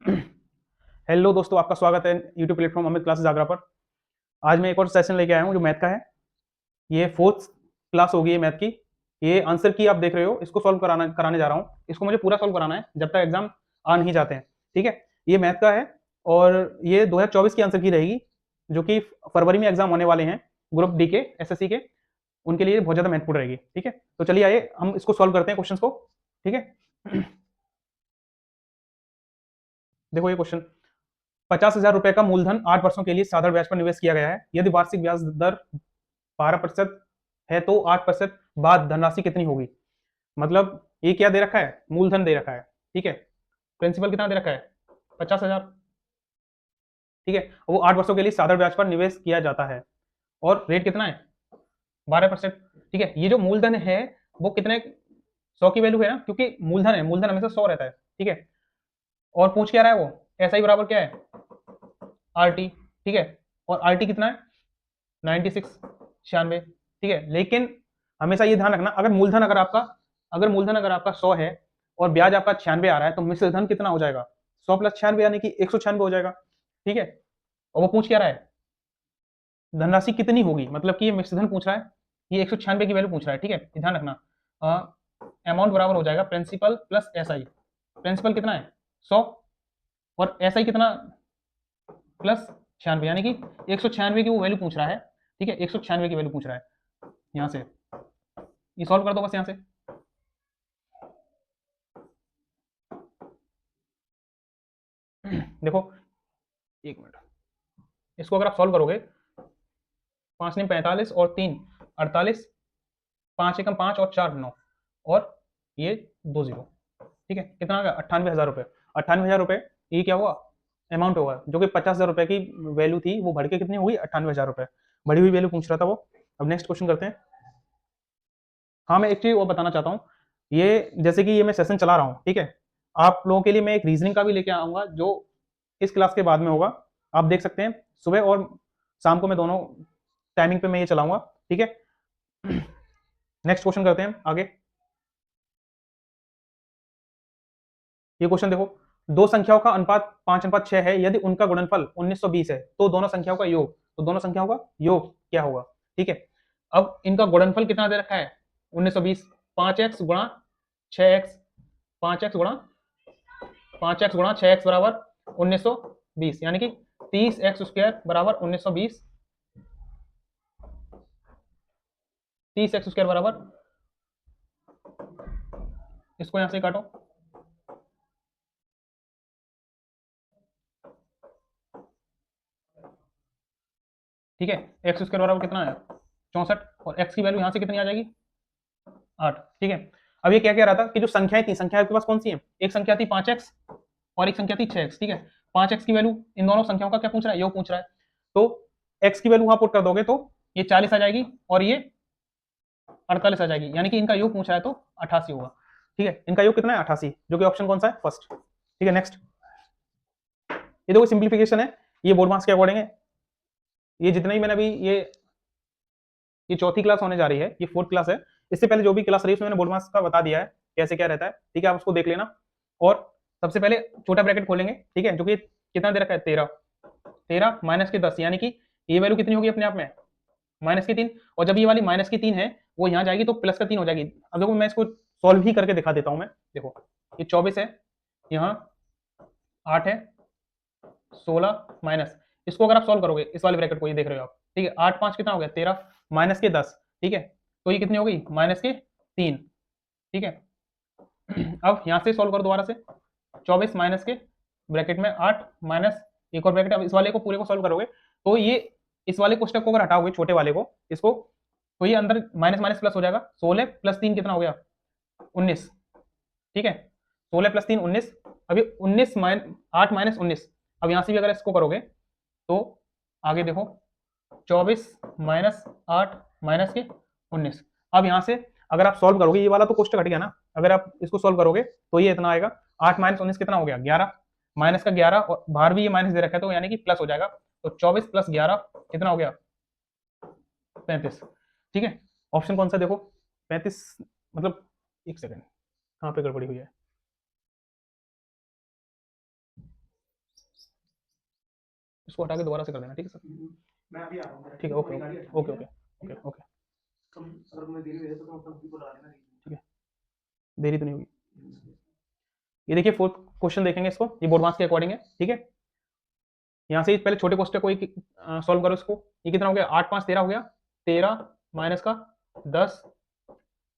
Hello दोस्तों, आपका स्वागत है YouTube platform Amit classes Agra पर। आज मैं एक और सेशन लेके आया हूँ जो मैथ का है। ये फोर्थ क्लास होगी ये मैथ की। ये आंसर की आप देख रहे हो, इसको सॉल्व कराने जा रहा हूँ। इसको मुझे पूरा सॉल्व कराना है जब तक एग्जाम आ नहीं जाते हैं। ठीक है, ये मैथ का है और ये 2024 की आंसर की रहेगी, जो कि फरवरी में एग्जाम होने वाले हैं ग्रुप डी के, एसएससी के। उनके लिए बहुत ज्यादा महत्वपूर्ण रहेगी। ठीक है, तो चलिए आइए हम इसको सॉल्व करते हैं क्वेश्चन को। ठीक है, देखो ये क्वेश्चन। 50,000 रुपए का मूलधन 8 वर्षों के लिए साधारण ब्याज पर निवेश किया गया है। यदि वार्षिक ब्याज दर 12% है तो 8% बाद धनराशि कितनी होगी। मतलब ये क्या दे रखा है, मूलधन दे रखा है। ठीक है, प्रिंसिपल कितना दे रखा है, 50,000। ठीक है, वो 8 वर्षों के लिए साधारण ब्याज पर निवेश किया जाता है और रेट कितना है, 12%। ठीक है, ये जो मूलधन है वो कितने, 100 की वैल्यू है ना, क्योंकि मूलधन है, मूलधन हमेशा 100 रहता है। ठीक है, और पूछ क्या रहा है वो, ऐसा ही बराबर क्या है, आर टी। ठीक है, और आर टी कितना है, 96, 96। ठीक है, लेकिन हमेशा ये ध्यान रखना, अगर मूलधन अगर आपका 100 है और ब्याज आपका 96 आ रहा है तो मिश्र धन कितना हो जाएगा, 100 प्लस 96 यानी कि 196 हो जाएगा। ठीक है, और वो पूछ क्या रहा है, धनराशि कितनी होगी, मतलब कि ये मिश्र धन पूछ रहा है, ये 196 की वैल्यू पूछ रहा है। ठीक है, ध्यान रखना, अमाउंट बराबर हो जाएगा principal plus S I. Principal कितना है, 100, और एस आई कितना, प्लस 96, यानी कि 196 की वो वैल्यू पूछ रहा है। ठीक है, 196 की वैल्यू पूछ रहा है। यहाँ से ये सॉल्व कर दो बस यहाँ से। देखो, एक मिनट, इसको अगर आप सॉल्व करोगे, 5 ने 45 और 3 48, 5 एकम 5 और 4 9, और ये 2 जीरो। ठीक है, कितना आ गया, 98,000 रुपये। 98,000 रुपये ये क्या हुआ, अमाउंट होगा, जो कि 50,000 रुपये की वैल्यू थी वो बढ़ के कितनी हुई, 98,000 रुपये। बढ़ी हुई वैल्यू पूछ रहा था वो। अब नेक्स्ट क्वेश्चन करते हैं। हाँ, मैं एक चीज वो बताना चाहता हूँ, ये जैसे कि ये मैं सेशन चला रहा हूँ, ठीक है, आप लोगों के लिए मैं एक रीजनिंग का भी लेके आऊंगा जो इस क्लास के बाद में होगा। आप देख सकते हैं, सुबह और शाम को मैं दोनों टाइमिंग पे मैं ये चलाऊंगा। ठीक है, नेक्स्ट क्वेश्चन करते हैं आगे। ये क्वेश्चन देखो, दो संख्याओं का अनुपात 5:6 है। यदि उनका गुणनफल 1920 है तो दोनों संख्याओं का योग, तो दोनों संख्याओं का योग क्या होगा। ठीक है, अब इनका गुणनफल कितना दे रखा है, 1920। 5x गुणा 6x, 5x गुणा 5x गुणा 6x बराबर 1920, यानी कि 30x² बराबर 1920। 30x² बराबर, इसको यहां से काटो। ठीक है, x² बराबर कितना है, 64, और x की वैल्यू यहां से कितनी आ जाएगी, 8। ठीक है, अब ये क्या कह रहा था कि जो संख्याएं थी, संख्या आपके पास कौन सी है, एक संख्या थी 5x और एक संख्या थी 6x। ठीक है, 5x की वैल्यू, इन दोनों संख्याओं का क्या पूछ रहा है, योग पूछ रहा है। तो x की वैल्यू वहां पुट कर दोगे तो ये 40 आ जाएगी और ये 48 आ जाएगी, यानी कि इनका योग पूछ रहा है तो 88 होगा। ठीक है, इनका योग कितना है, 88, जो कि ऑप्शन कौन सा है, फर्स्ट। ठीक है, नेक्स्ट। ये देखो सिंप्लीफिकेशन है, ये बोर्ड मार्क्स के अकॉर्डिंग है। ये जितना ही मैंने अभी ये चौथी क्लास होने जा रही है, ये फोर्थ क्लास है। इससे पहले जो भी क्लास रही है उसमें मैंने बोर्ड मार्क्स का बता दिया है कैसे क्या रहता है। ठीक है, आप उसको देख लेना। और सबसे पहले छोटा ब्रैकेट खोलेंगे, ठीक है, जो कि कितना दे रखा है, 13। 13 माइनस के 10, यानी कि ये वैल्यू कितनी होगी अपने आप में, माइनस की 3। और जब ये वाली माइनस की 3 है वो यहाँ जाएगी तो प्लस का 3 हो जाएगी। अब देखो मैं इसको सॉल्व ही करके दिखा देता हूँ मैं। देखो ये 24 है, यहाँ 8 है, 16 माइनस, इसको अगर आप सॉल्व करोगे इस वाले ब्रैकेट को, ये देख रहे हो आप। ठीक है, 8 5 कितना हो गया, 13, माइनस के 10। ठीक है, तो ये कितनी हो गई, माइनस के 3। ठीक है, अब यहाँ से सॉल्व करो दोबारा से, 24 माइनस के ब्रैकेट में 8 माइनस एक और ब्रैकेट। अब इस वाले को पूरे को सॉल्व करोगे तो ये इस वाले कोष्टक को अगर हटाओगे, छोटे वाले को, इसको, तो ये अंदर माइनस माइनस प्लस हो जाएगा। 16 प्लस 3 कितना हो गया, 19। ठीक है, 16 प्लस 3 19। अभी 19 8 माइनस 19, अब यहाँ से भी अगर इसको करोगे तो आगे देखो, 24 माइनस 8 माइनस के 19। अब यहाँ से अगर आप सॉल्व करोगे, ये वाला तो कोष्टक हट गया ना, अगर आप इसको सॉल्व करोगे तो ये इतना आएगा, 8 माइनस 19 कितना हो गया, 11, माइनस का 11, और बाहर भी ये माइनस दे रखा है तो यानी कि प्लस हो जाएगा। तो 24 प्लस 11 कितना हो गया, 35। ठीक है, ऑप्शन कौन सा देखो, 35, मतलब एक सेकंड, कहाँ पे गड़बड़ी हुई है, इसको हटा के दोबारा से कर देना, ठीक है सर। मैं अभी आ रहा हूँ। ठीक है, okay okay okay okay okay. अगर तुम्हें देरी हो तो तुम भी बुला लेना। ठीक है, देरी तो नहीं होगी। ये देखिए फोर्थ क्वेश्चन देखेंगे इसको, ये बोर्ड मार्क्स के अकॉर्डिंग है, ठीक है। यहाँ से पहले छोटे क्वेश्चन को एक सॉल्व करो इसको। ये कितना हो गया, 8 5 13 हो गया, 13 माइनस का 10,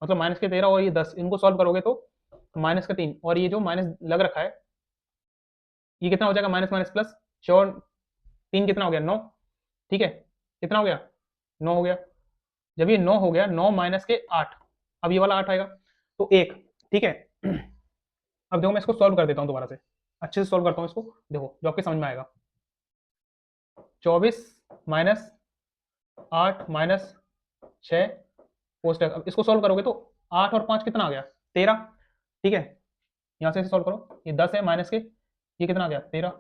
मतलब माइनस के 13 और ये 10, इनको सॉल्व करोगे तो माइनस का 3 और ये जो माइनस लग रखा है ये कितना हो जाएगा, माइनस माइनस प्लस, 4 3 कितना हो गया 9, ठीक है। कितना हो गया 9 हो गया। जब ये 9 हो गया, 9 माइनस के 8, अब ये वाला 8 आएगा तो 1, ठीक है। अब देखो मैं इसको सॉल्व कर देता हूँ दोबारा से, अच्छे से सॉल्व करता हूँ इसको, देखो जो आपके समझ में आएगा। 24 माइनस 8 माइनस 6 पोस्ट है। अब इसको सॉल्व करोगे तो 8 और 5 कितना आ गया 13, ठीक है। यहाँ से सॉल्व करो, ये 10 है माइनस के, ये कितना आ गया 13,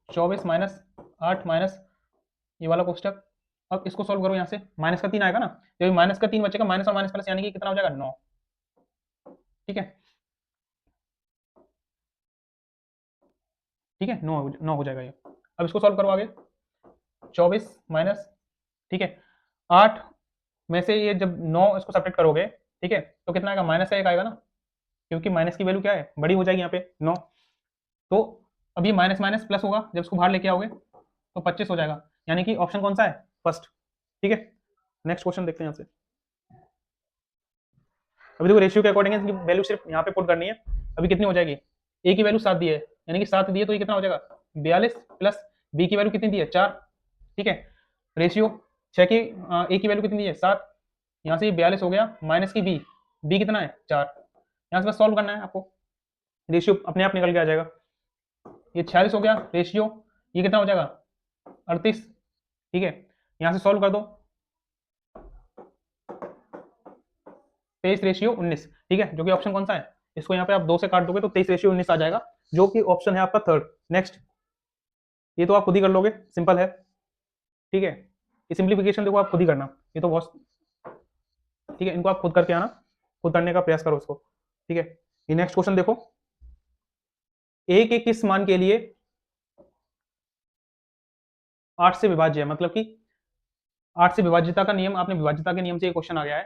24 माइनस 8 माइनस ये वाला कोष्टक। अब इसको सॉल्व करो, यहाँ से माइनस का 3 आएगा ना, जब माइनस का 3 बचेगा, माइनस और माइनस प्लस यानी कि कितना हो जाएगा 9, ठीक है। ठीक है, 9 हो जाएगा ये। अब इसको सॉल्व करो आगे, 24 माइनस, ठीक है, 8 में से ये जब 9 इसको सब्ट्रैक्ट करोगे, ठीक है, तो कितना आएगा, माइनस का 1 आएगा ना, क्योंकि माइनस की वैल्यू क्या है, बड़ी हो जाएगी यहाँ पे 9। तो अब ये माइनस माइनस प्लस होगा, जब इसको बाहर लेके आओगे तो 25 हो जाएगा, यानी कि ऑप्शन कौन सा है, फर्स्ट, ठीक है। नेक्स्ट क्वेश्चन देखते हैं यहाँ से। अभी देखो रेशियो के अकॉर्डिंग इसकी वैल्यू सिर्फ यहाँ पे पुट करनी है। अभी कितनी हो जाएगी, ए की वैल्यू 7 दी है, यानी कि 7 दी है तो ये कितना हो जाएगा 42 प्लस बी की वैल्यू कितनी दी है 4, ठीक है। रेशियो 6 की ए की वैल्यू कितनी दी है 7, यहाँ से ये 42 हो गया, माइनस की बी कितना है 4, यहाँ से बस सॉल्व करना है आपको, रेशियो अपने आप निकल के आ जाएगा। ये 46 हो गया रेशियो, ये कितना हो जाएगा 38, ठीक है। यहाँ से सॉल्व कर दो, 23 रेशियो 19, ठीक है, जो कि ऑप्शन कौन सा है, इसको यहाँ पे आप 2 से काट दोगे तो 23 रेशियो 19 आ जाएगा, जो कि ऑप्शन है आपका थर्ड। नेक्स्ट, ये तो आप खुद ही कर लोगे, सिंपल है, ठीक है। ये सिंप्लीफिकेशन देखो आप खुद ही करना, ये तो बहुत, ठीक है, इनको आप खुद करके आना, खुद करने का प्रयास करो इसको, ठीक है। ये नेक्स्ट क्वेश्चन देखो, ए के किस मान के लिए 8 से विभाज्य है, मतलब कि 8 से विभाज्यता का नियम, आपने विभाज्यता के नियम से ये क्वेश्चन आ गया है,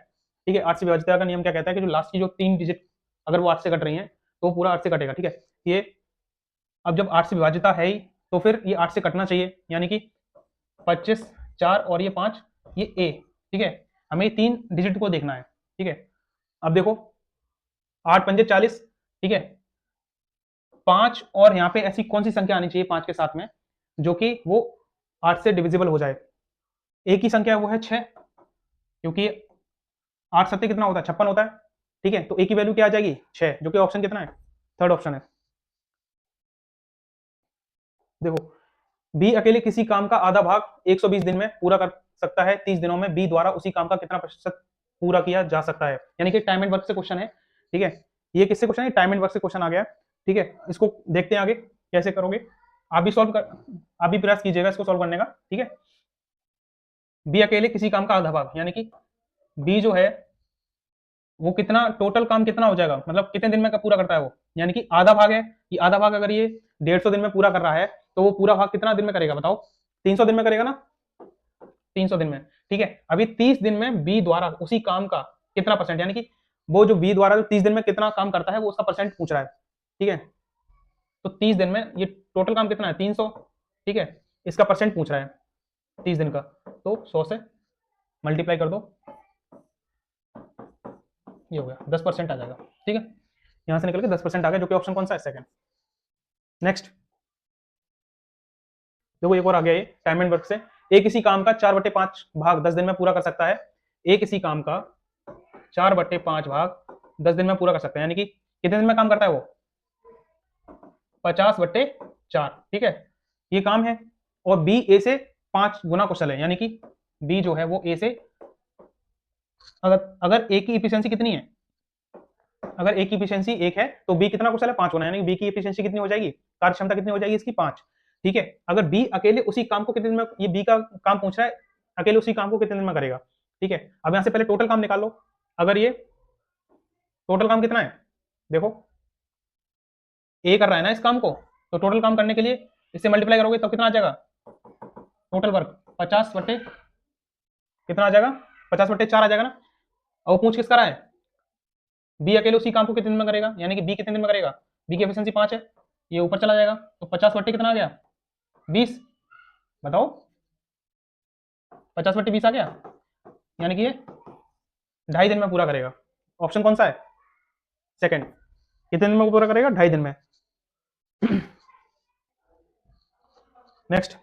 ठीक है। 8 से विभाज्यता का नियम क्या कहता है कि जो लास्ट की जो 3 डिजिट अगर वो 8 से कट रही हैं तो वो पूरा 8 से कटेगा, ठीक है। ये अब जब 8 से विभाज्यता है ही तो फिर ये 8 से कटना चाहिए, यानी कि 25 4 और ये 5, ये ए, ठीक है। हमें 3 डिजिट को देखना है, ठीक है। अब देखो 8 पंजे 40, ठीक है, 5 और यहाँ पे ऐसी कौन सी संख्या आनी चाहिए 5 के साथ में जो कि वो 8 से डिविजिबल हो जाए। एक ही संख्या है, वो है 6, क्योंकि 8 सत्ते कितना होता है 56 होता है, ठीक है। तो ए की वैल्यू क्या आ जाएगी 6, जो कि ऑप्शन कितना है, थर्ड ऑप्शन है। देखो बी अकेले किसी काम का आधा भाग 120 दिन में पूरा कर सकता है, 30 दिनों में बी द्वारा उसी काम का कितना प्रतिशत पूरा किया जा सकता है, यानी कि टाइम एंड वर्क से क्वेश्चन है, ठीक है। ये किससे क्वेश्चन है, टाइम एंड वर्क से क्वेश्चन आ गया, ठीक है। इसको देखते हैं आगे कैसे करोगे, आप भी सॉल्व कर, आप भी प्रयास कीजिएगा इसको सॉल्व करने का, ठीक है। बी अकेले किसी काम का आधा भाग, यानी कि बी जो है वो कितना टोटल काम कितना हो जाएगा, मतलब कितने दिन में पूरा करता है वो, यानी कि आधा भाग है, ये आधा भाग अगर ये 150 दिन में पूरा कर रहा है तो वो पूरा भाग कितना दिन में करेगा बताओ, 300 दिन में करेगा ना, 300 दिन में, ठीक है। अभी 30 दिन में बी द्वारा उसी काम का कितना परसेंट, यानी कि वो जो बी द्वारा 30 दिन में कितना काम करता है वो उसका परसेंट पूछ रहा है, ठीक है। तो 30 दिन में ये टोटल काम कितना है 300, ठीक है, इसका परसेंट पूछ रहा है 30 दिन का, तो 100 से मल्टीप्लाई कर दो, ये हो गया 10% आ जाएगा, ठीक है। यहां से निकल के 10% आ गया, जो कि ऑप्शन कौन सा है, सेकंड। नेक्स्ट देखो एक और आ गया, ये टाइम एंड वर्क से, एक किसी काम का 4/5 भाग 10 दिन में पूरा कर सकता है, एक किसी काम का 4/5 भाग 10 दिन में पूरा कर सकता है, यानी कि कितने दिन में काम करता है वो 50/4, ठीक है, ये काम है। और बी ए से 5 गुना कुशल है, यानी कि बी जो है वो ए से, अगर ए की इफिशियंसी कितनी है, अगर ए की इफिशियंसी 1 है तो बी कितना कुशल है 5 होना है, यानी बी की इफिशियंसी कितनी हो जाएगी, कार्य क्षमता कितनी हो जाएगी इसकी 5, ठीक है। अगर बी अकेले उसी काम को कितने दिन में, ये बी का काम पूछ रहा है, अकेले उसी काम को कितने दिन में करेगा, ठीक है। अब यहां से पहले टोटल काम निकाल लो, अगर ये टोटल काम कितना है, देखो ए कर रहा है ना इस काम को, तो टोटल काम करने के लिए इससे मल्टीप्लाई करोगे तो कितना आ जाएगा टोटल वर्क 50 बटे कितना आ जाएगा 50/4 आ जाएगा ना। और वो पूछ किस रहा है बी अकेले उसी काम को कितने दिन में करेगा, यानी कि बी कितने दिन में करेगा, बी की एफिशिएंसी 5 है, ये ऊपर चला जाएगा तो 50 कितना आ गया 20, बताओ 50/20 आ गया, यानी कि ये 2.5 दिन में पूरा करेगा। ऑप्शन कौन सा है सेकंड, कितने दिन में पूरा करेगा 2.5 दिन में। नेक्स्ट,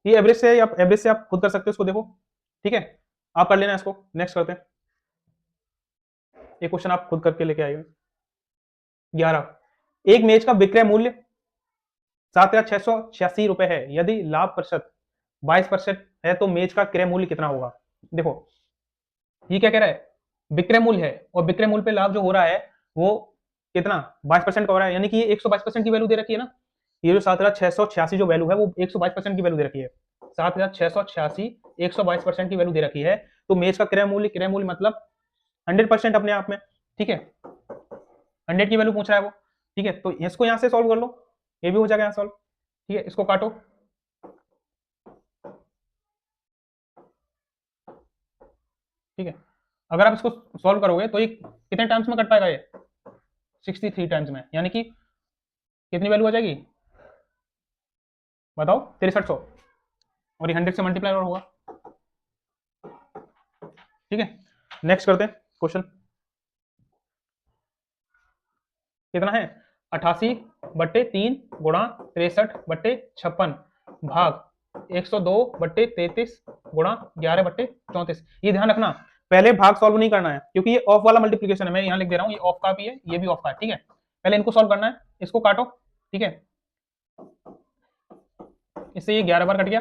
ये एवरेज से आप खुद कर सकते हो इसको, देखो ठीक है आप कर लेना इसको। नेक्स्ट करते हैं, ये क्वेश्चन आप खुद करके लेके आएंगे। 11, एक मेज का विक्रय मूल्य 7,686 रुपए है, यदि लाभ प्रतिशत 22% है तो मेज का क्रय मूल्य कितना होगा। देखो ये क्या कह रहा है, विक्रय मूल्य है और विक्रय मूल्य पे लाभ जो हो रहा है वो कितना 22% का हो रहा है, यानी कि ये 122% की वैल्यू दे रखी है ना। ये जो 7,686 जो वैल्यू है वो 122% की वैल्यू दे रखी है, 7,686 122% की वैल्यू दे रखी है। तो मेज का क्रय मूल्य मतलब 100% अपने आप में, ठीक है 100 की वैल्यू पूछ रहा है वो, ठीक है। तो इसको यहां से सॉल्व कर लो, ये भी हो जाएगा यहाँ सॉल्व, ठीक है। इसको काटो, ठीक है। अगर आप इसको सॉल्व करोगे तो ये कितने टाइम्स में कट पाएगा, ये 63 टाइम्स में, यानी कि कितनी वैल्यू आ जाएगी बताओ 6300, और ये 100 से मल्टीप्लाई और होगा, ठीक है। नेक्स्ट करते हैं क्वेश्चन, कितना है 88/3 गुणा 63/56 भाग 102/33 गुणा 11/34। ये ध्यान रखना पहले भाग सॉल्व नहीं करना है क्योंकि ये ऑफ वाला मल्टीप्लिकेशन है, मैं यहाँ लिख दे रहा हूँ, ये ऑफ का भी है ये भी ऑफ का है, ठीक है। पहले इनको सॉल्व करना है, इसको काटो, ठीक है। इससे ये 11 बार कट गया,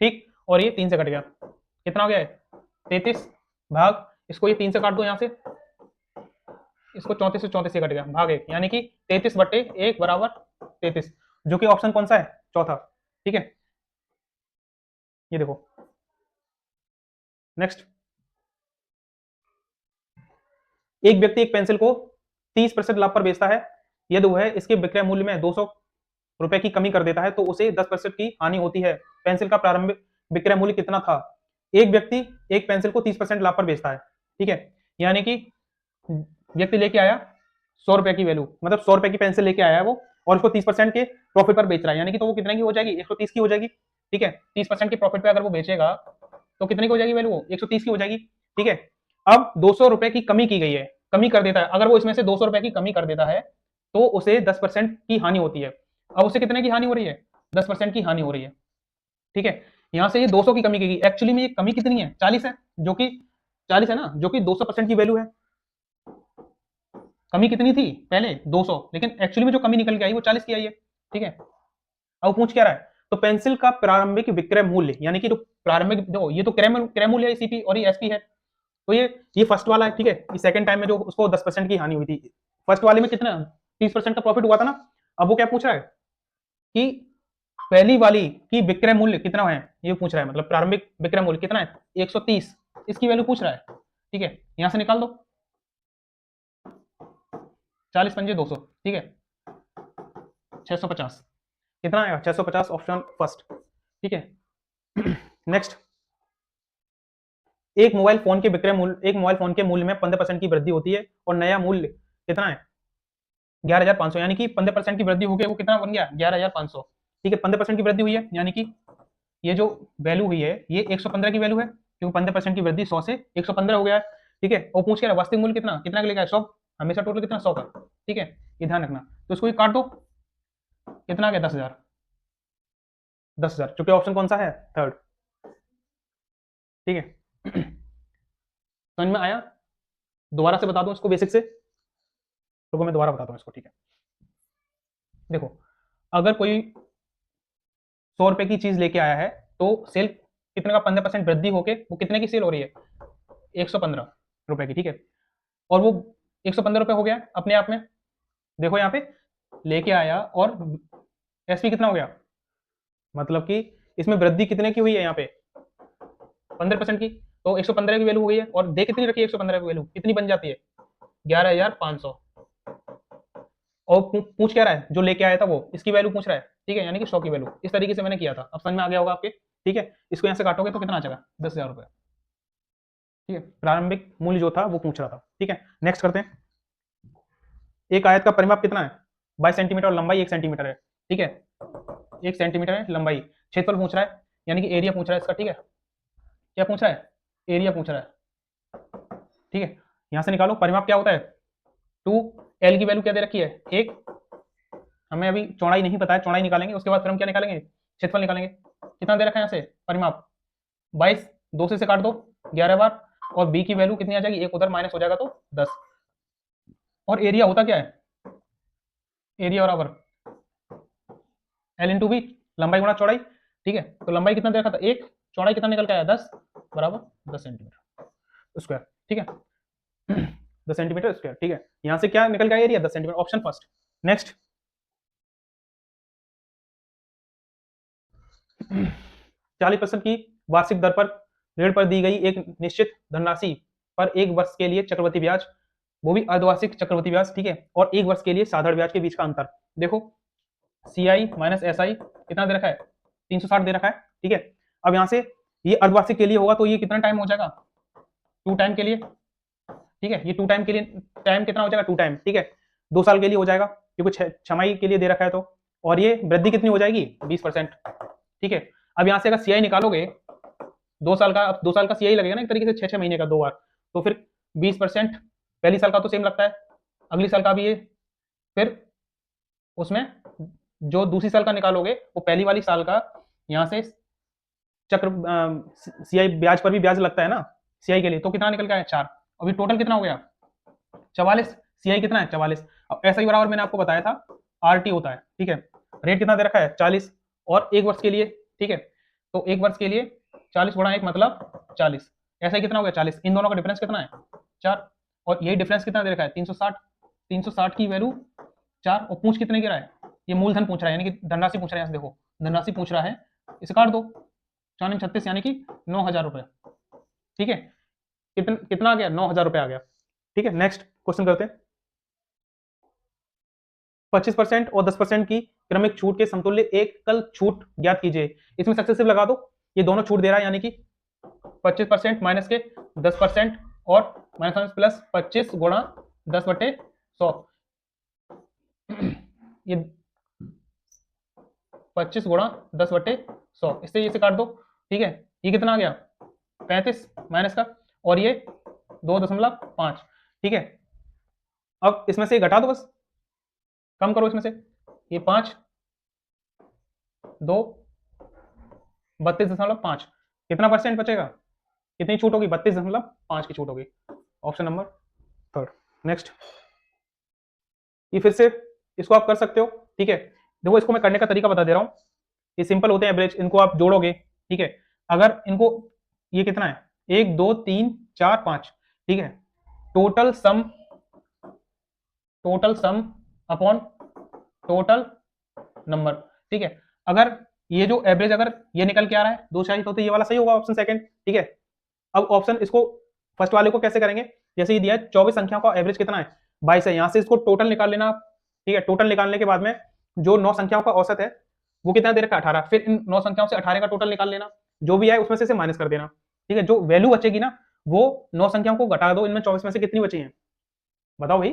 ठीक, और ये 3 से कट गया, कितना हो गया है 33 भाग, इसको ये 3 से काट दो यहाँ से, इसको 34 से 34 से कट गया भाग 1, यानी कि 33/1 बराबर 33, जो कि ऑप्शन कौन सा है चौथा, ठीक है। ये देखो नेक्स्ट, एक व्यक्ति एक पेंसिल को 30% लाभ पर बेचता है, यदि वह इसके विक्रय मूल्य में 200 रुपए की कमी कर देता है तो उसे 10% की हानि होती है। पेंसिल का प्रारंभिक विक्रय मूल्य कितना था। एक व्यक्ति एक पेंसिल को 30% लाभ पर बेचता है, ठीक है, यानी कि व्यक्ति लेके आया 100 रुपए की वैल्यू, मतलब 100 रुपए की पेंसिल लेके आया है वो, और उसको 30% के प्रॉफिट पर बेच रहा है, यानी कि तो वो कितने की हो जाएगी 130 की हो जाएगी, ठीक है। 30% के प्रॉफिट पे अगर वो बेचेगा तो कितने की हो जाएगी वैल्यू, वो 130 की हो जाएगी, ठीक है। अब 200 रुपए की कमी की गई है, कमी कर देता है, अगर वो इसमें से 200 रुपए की कमी कर देता है तो उसे 10% की हानि होती है। अब उसे कितने की हानि हो रही है 10% की हानि हो रही है, ठीक है। यहां से ये 200 की कमी की गई, एक्चुअली में ये कमी कितनी है 40 है, जो कि 40 है ना, जो कि 200% की वैल्यू है। कमी कितनी थी पहले 200, लेकिन एक्चुअली में जो कमी निकल के आई वो 40 की आई है, ठीक है। अब पूछ क्या रहा है, तो पेंसिल का प्रारंभिक विक्रय मूल्य, यानी कि जो प्रारंभिक जो ये तो क्रय मूल्य है सीपी और ये एसपी है, तो ये फर्स्ट वाला है, ठीक है। ये सेकंड टाइम में जो उसको 10% की हानि हुई थी, फर्स्ट वाले में कितना 30% का प्रॉफिट हुआ था ना। अब वो क्या पूछ रहा है कि पहली वाली की विक्रय मूल्य कितना है, ये पूछ रहा है, मतलब प्रारंभिक विक्रय मूल्य कितना है 130, इसकी वैल्यू पूछ रहा है, ठीक है। यहां से निकाल दो 40 पंजे 200, ठीक है 650, कितना आएगा 650, ऑप्शन फर्स्ट, ठीक है। नेक्स्ट, एक मोबाइल फोन के मूल्य में 15% की वृद्धि होती है और नया मूल्य कितना है 11,500, यानी कि 15% की वृद्धि हो गई, वो कितना बन गया 11,500, ठीक है। 15% की वृद्धि हुई है, यानी कि ये जो वैल्यू हुई है ये 115 की वैल्यू है, क्योंकि 15% की वृद्धि 100 से 115 हो गया है, ठीक है। और पूछ के वास्तविक मूल्य कितना कितना का लेगा 100, हमेशा टोटल कितना 100 का, ठीक है, ये ध्यान रखना। तो इसको ये काट दो, कितना आ गया 10,000, 10,000, चूंकि ऑप्शन कौन सा है थर्ड, ठीक है। समझ में आया, दोबारा से बता दूं इसको बेसिक से, रुको मैं दोबारा बताता हूँ इसको, ठीक है। देखो अगर कोई 100 रुपए की चीज लेके आया है तो सेल कितने का 15% वृद्धि होके वो कितने की सेल हो रही है 115 रुपए की, ठीक है। और वो 115 रुपए हो गया अपने आप में, देखो यहाँ पे लेके आया और एसपी कितना हो गया, मतलब कि इसमें वृद्धि कितने की हुई है यहाँ पे 15% की, तो 115 की वैल्यू हो गई है, और दे कितनी रखी है 115 की वैल्यू कितनी बन जाती है 11,500, और पूछ क्या रहा है, जो लेके आया था वो इसकी वैल्यू पूछ रहा है, ठीक है, यानी कि 100 की वैल्यू। इस तरीके से मैंने किया था, अब समझ में आ गया होगा आपके, ठीक है। इसको यहाँ से काटोगे तो कितना आ जाएगा, 10,000 रुपये, ठीक है। प्रारंभिक मूल्य जो था वो पूछ रहा था, ठीक है। नेक्स्ट करते हैं। एक आयत का परिमाप कितना है, 22 सेंटीमीटर और लंबाई 1 सेंटीमीटर है, ठीक है। 1 सेंटीमीटर है लंबाई, क्षेत्रफल पूछ रहा है, यानी कि एरिया पूछ रहा है इसका, ठीक है। क्या पूछ रहा है, एरिया पूछ रहा है, ठीक है। यहां से निकालो परिमाप क्या होता है, 2l की वैल्यू क्या दे रखी है, 1। हमें अभी चौड़ाई नहीं पता है, चौड़ाई निकालेंगे, उसके बाद फिर हम क्या निकालेंगे, क्षेत्रफल निकालेंगे। कितना दे रखा है यहाँ से परिमाप, 22, 2 से काट दो 11 बार, और b की वैल्यू कितनी आ जाएगी, 1 उधर माइनस हो जाएगा तो 10। और एरिया होता क्या है, एरिया बराबर एल इंटू बी, लंबाई गुणा चौड़ाई, ठीक है। तो लंबाई कितना दे रखा था 1, चौड़ाई कितना निकल के आया 10, बराबर 10 सेंटीमीटर स्क्वायर, ठीक है। 10 सेंटीमीटर स्क्वायर, ठीक है। यहां से क्या निकल गया area, 10 centimetre, option first. Next, 40% की वार्षिक दर पर ऋण पर दी गई एक निश्चित धनराशि पर 1 वर्ष के लिए चक्रवृद्धि ब्याज, वो भी अर्धवार्षिक चक्रवृद्धि ब्याज, ठीक है, और 1 वर्ष के लिए साधारण ब्याज के बीच का अंतर। देखो CI माइनस SI कितना दे रखा है, 360 दे रखा है, ठीक है। अब यहाँ से ये अर्धवार्षिक के लिए होगा तो ये कितना टाइम हो जाएगा, 2 टाइम के लिए, ठीक है। ये 2 टाइम के लिए टाइम कितना हो जाएगा, 2 टाइम, ठीक है। 2 साल के लिए हो जाएगा क्योंकि छमाही के लिए दे रखा है तो, और ये वृद्धि कितनी हो जाएगी 20%, ठीक है। अब यहाँ से अगर CI निकालोगे 2 साल का, अब 2 साल का CI लगेगा ना एक तरीके से 6 महीने का 2 बार, तो फिर 20%, पहली साल का तो सेम लगता है, अगली साल का भी ये, फिर उसमें जो दूसरी साल का निकालोगे वो पहली वाली साल का, यहाँ से चक्र CI ब्याज पर भी ब्याज लगता है ना CI के लिए, तो कितना निकल के आया 4। अभी टोटल कितना हो गया 44, CI कितना है 44। अब ऐसा ही बराबर मैंने आपको बताया था RT होता है, ठीक है। रेट कितना दे रखा है 40, और 1 वर्ष के लिए, ठीक है। तो 1 वर्ष के लिए 40 गुणा 1 मतलब 40, ऐसा ही कितना हो गया 40। इन दोनों का डिफरेंस कितना है 4, और यही डिफरेंस कितना दे रखा है 360, 360 की वैल्यू 4, और पूछ कितने की रहा है, ये मूलधन पूछ रहा है, यानी कि धनराशि पूछ रहा है, देखो धनराशि पूछ रहा है, इसे काट दो 4 36, यानी कि 9,000 रुपए, ठीक है। कितना आ गया 9,000 रुपए आ गया, ठीक है। नेक्स्ट क्वेश्चन करते हैं। 25% और 10% की क्रमिक छूट के समतुल्य एकल छूट ज्ञात कीजिए। इसमें सक्सेसिव लगा दो, ये दोनों छूट दे रहा है, यानी कि 25% माइनस के 10% और माइनस प्लस 25 गुणा 10/100, ये 25 गुणा 10/100, इससे इसे काट दो, ठीक है। ये कितना आ गया 35 माइनस का, और ये 2.5, ठीक है। अब इसमें से घटा दो, बस कम करो इसमें से, ये 5 2 32.5, कितना परसेंट बचेगा, कितनी छूट होगी 32.5 की छूट होगी, ऑप्शन नंबर थर्ड। नेक्स्ट, ये फिर से इसको आप कर सकते हो, ठीक है। देखो इसको मैं करने का तरीका बता दे रहा हूं, ये सिंपल होते हैं एवरेज, इनको आप जोड़ोगे, ठीक है। अगर इनको, ये कितना है 1 2 3 4 5, ठीक है। Total sum upon total number, ठीक है। अगर ये जो एवरेज अगर ये निकल के आ रहा है 2 चाहिए तो ये वाला सही होगा, ऑप्शन सेकंड, ठीक है। अब ऑप्शन इसको फर्स्ट वाले को कैसे करेंगे, जैसे ये दिया है 24 संख्या का एवरेज कितना है 22 है, यहां से इसको टोटल निकाल लेना आप, ठीक है। टोटल निकालने के बाद में जो 9 संख्याओं का औसत है वो कितना दे रखा है 18, फिर इन 9 संख्याओं से 18 का टोटल निकाल लेना, जो भी आए उसमें से माइनस कर देना, ठीक है। जो वैल्यू बचेगी ना वो 9 संख्याओं को घटा दो, इनमें 24 में से कितनी बची है बताओ भाई,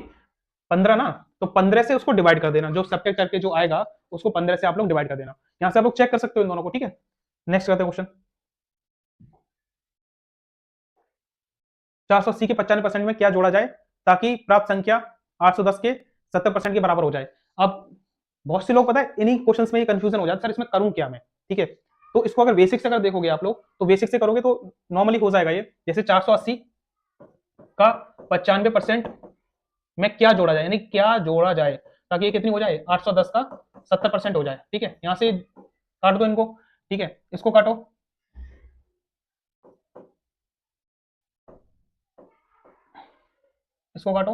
15 ना, तो 15 से उसको डिवाइड कर देना, जो सब्ट्रैक्ट करके जो आएगा उसको 15 से आप लोग डिवाइड कर देना। यहां से आप लोग चेक कर सकते हो इन दोनों को, ठीक है। नेक्स्ट करते हैं क्वेश्चन। 480 के 95% में क्या जोड़ा जाए ताकि प्राप्त संख्या 810 के 70% के बराबर हो जाए। अब बहुत से लोग पता है इन्हीं क्वेश्चंस में ये कंफ्यूजन हो जाता है, सर इसमें करूं क्या मैं, ठीक है। तो इसको अगर बेसिक से अगर देखोगे आप लोग तो बेसिक से करोगे तो नॉर्मली हो जाएगा ये, जैसे 480 का 95% में क्या जोड़ा जाए, यानी क्या जोड़ा जाए ताकि ये कितनी हो जाए 810 का 70% हो जाए, ठीक है। यहां से काट दो इनको, ठीक है। इसको काटो, इसको काटो,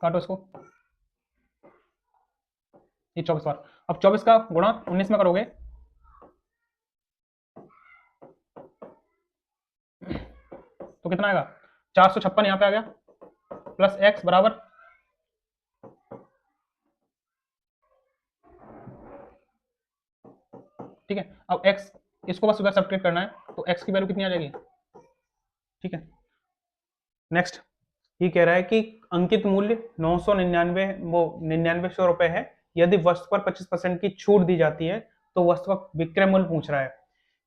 काटो इसको, ये 24 बार। अब 24 का गुणा 19 में करोगे तो कितना आएगा 456 यहां पे आ गया, प्लस एक्स बराबर ठीक है। अब x इसको बस उधर सब्ट्रैक्ट करना है, तो x की वैल्यू कितनी आ जाएगी, ठीक है। नेक्स्ट ये कह रहा है कि अंकित मूल्य 999 वो 9900 रुपए है, यदि वस्तु पर 25% की छूट दी जाती है तो वस्तु का विक्रय मूल्य पूछ रहा है।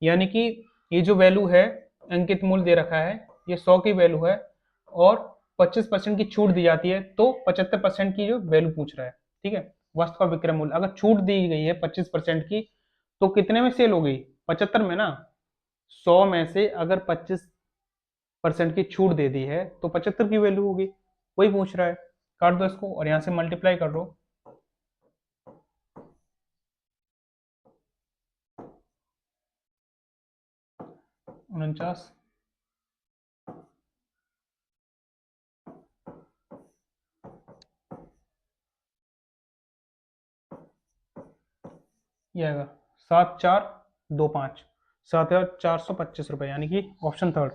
यानी कि ये जो वैल्यू है, अंकित मूल्य दे रखा है, ये 100 की वैल्यू है और 25% की छूट दी जाती है तो 75% की जो वैल्यू पूछ रहा है, ठीक है। वस्तु का विक्रय मूल्य अगर छूट दी गई है 25% की, तो कितने में सेल हो गई, 75 में ना। 100 में से अगर 25% की छूट दे दी है तो 75 की वैल्यू होगी, वही पूछ रहा है। काट दो इसको और यहां से मल्टीप्लाई कर दो, उनचास, ये आएगा 7425, 7425 रुपए, यानी कि ऑप्शन थर्ड।